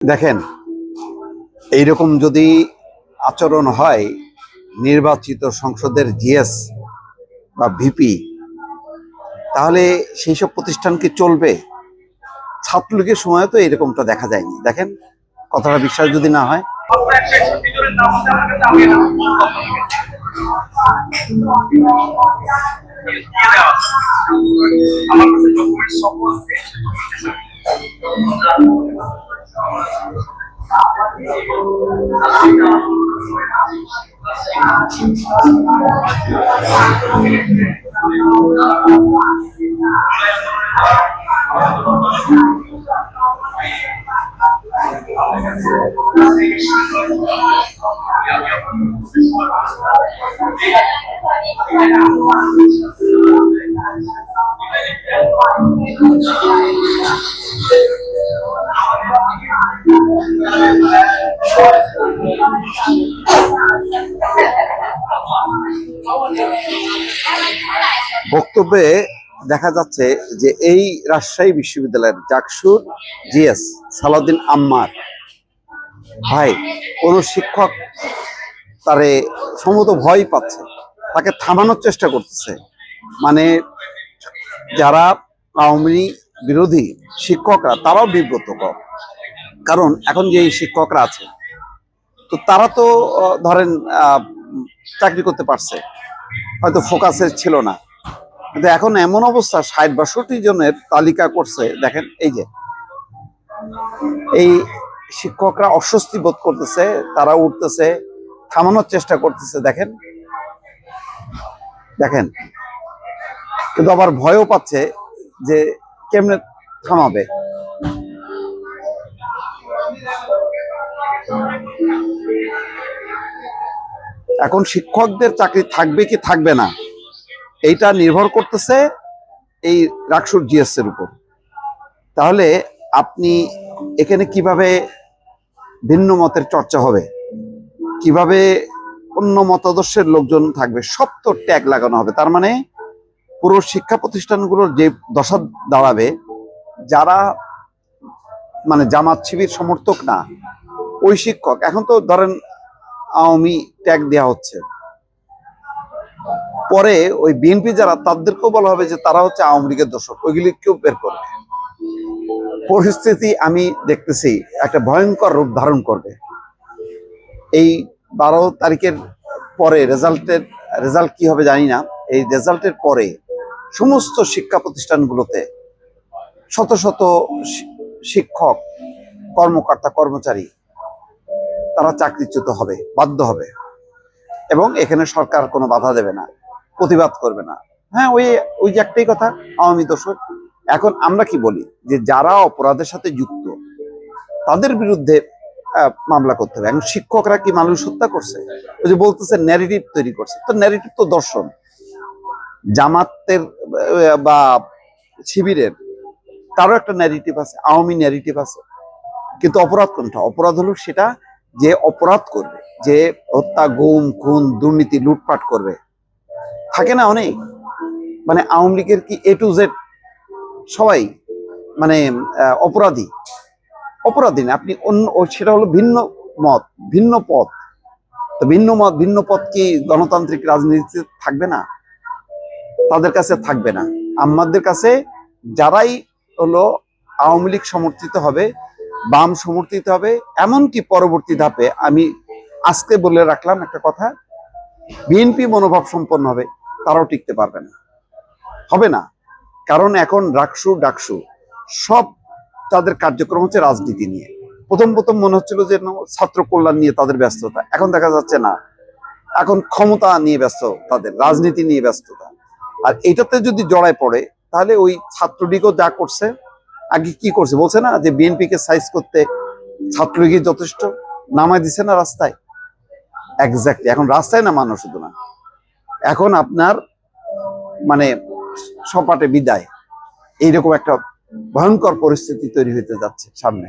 দেখেন, এইরকম যদি আচরণ হয় নির্বাচিত সংসদের জিএস বা ভিপি, তাহলে সেই সব প্রতিষ্ঠান কি চলবে? ছাত্রলীগের সময় তো এরকমটা দেখা যায়নি। দেখেন, কথাটা বিশ্বাস যদি না হয়, বক্তব্যে দেখা যাচ্ছে যে এই রাজশাহী বিশ্ববিদ্যালয়ের জাকসুর জিএস সালাউদ্দিন আম্মার ভাই, কোন শিক্ষক তারে সম্ভবত ভয় পাচ্ছে, তাকে থামানোর চেষ্টা করতেছে। মানে যারা আওয়ামী বিরোধী শিক্ষকরা তারাও বিব্রতকর, কারণ এখন যে শিক্ষকরা আছে তো তারা তো ধরেন চাকরি করতে পারছে, হয়তো ফোকাসে ছিল না, কিন্তু এখন এমন অবস্থা ৬০-৬২ জনের তালিকা করছে। দেখেন, এই শিক্ষকরা অস্বস্তি বোধ করতেছে, তারা উঠতেছে, থামানোর চেষ্টা করতেছে। দেখেন দেখেন কিন্তু আবার ভয়ও পাচ্ছে যে কেমনে থামাবে। এখন শিক্ষকদের চাকরি থাকবে কি থাকবে না, এইটা নির্ভর করতেছে এই রাকসুর জিএস এর উপর। তাহলে আপনি এখানে কিভাবে ভিন্ন মতের চর্চা হবে, কিভাবে অন্য মতাদর্শের লোকজন থাকবে, সব তো ট্যাগ লাগানো হবে। তার মানে পুরো শিক্ষা প্রতিষ্ঠানগুলোর যে দশা দাঁড়াবে, যারা মানে জামাত শিবির সমর্থক না, ওই শিক্ষক, এখন তো ধরেন আওয়ামী ট্যাগ দেওয়া হচ্ছে, পরে ওই বিএনপি যারা, তাদেরকেও বলা হবে যে তারা হচ্ছে আওয়ামী লীগের দোষক, ওইগুলি কেউ বের করবে। পরিস্থিতি আমি দেখতেছি একটা ভয়ঙ্কর রূপ ধারণ করবে। এই ১২ তারিখের পরে রেজাল্ট কি হবে জানি না। এই রেজাল্টের পরে সমস্ত শিক্ষা প্রতিষ্ঠানগুলোতে শত শত শিক্ষক, কর্মকর্তা, কর্মচারী তারা চাকরিচ্যুত হবে, বাধ্য হবে, এবং এখানে সরকার কোনো বাধা দেবে না, প্রতিবাদ করবে না। হ্যাঁ, ওই যে একটাই কথা, আওয়ামী দোষক। এখন আমরা কি বলি যে যারা অপরাধের সাথে যুক্ত তাদের বিরুদ্ধে মামলা করতে হবে। এখন শিক্ষকরা কি মানুষ হত্যা করছে? ওই যে বলতেছে ন্যারেটিভ তৈরি করছে, তো ন্যারেটিভ তো দর্শন। জামাতের বা শিবিরের তারও একটা ন্যারেটিভ আছে, আওয়ামী ন্যারেটিভ আছে, কিন্তু অপরাধ কোনটা? অপরাধ হলো সেটা যে অপরাধ করবে, যে হত্যা, গুম, খুন, দুর্নীতি, লুটপাট করবে। থাকে না অনেক, মানে আওয়ামী লীগের কি A to Z সবাই মানে অপরাধী না, আপনি অন্য, সেটা হলো ভিন্ন মত, ভিন্ন পথ। তো ভিন্ন মত, ভিন্ন পথ কি গণতান্ত্রিক রাজনীতিতে থাকবে না? তাদের কাছে থাকবে না। আমাদের কাছে যারাই হলো আওয়ামী লীগ সমর্থিত হবে, বাম সমর্থিত হবে, এমনকি পরবর্তী ধাপে আমি আজকে বলে রাখলাম একটা কথা, বিএনপি মনোভাব সম্পন্ন হবে, তারাও টিকতে পারবে না, হবে না। কারণ এখন ডাকসু সব তাদের কার্যক্রম হচ্ছে রাজনীতি নিয়ে। প্রথম মনে হচ্ছিল যে ছাত্র কল্যাণ নিয়ে তাদের ব্যস্ততা, এখন দেখা যাচ্ছে না, এখন ক্ষমতা নিয়ে ব্যস্ত, তাদের রাজনীতি নিয়ে ব্যস্ততা। আর এটাতে যদি জড়ায় পড়ে, তাহলে ওই ছাত্রলীগও যা করছে, আগে কি করছে বলছে না যে বিএনপি কে সাইজ করতে ছাত্রলীগই যথেষ্ট, নামায় দিছে না রাস্তায়। এক্স্যাক্টলি, এখন রাস্তায় নামানো শুধু না, এখন আপনার মানে সপাটে বিদায়, এইরকম একটা ভয়ঙ্কর পরিস্থিতি তৈরি হতে যাচ্ছে সামনে।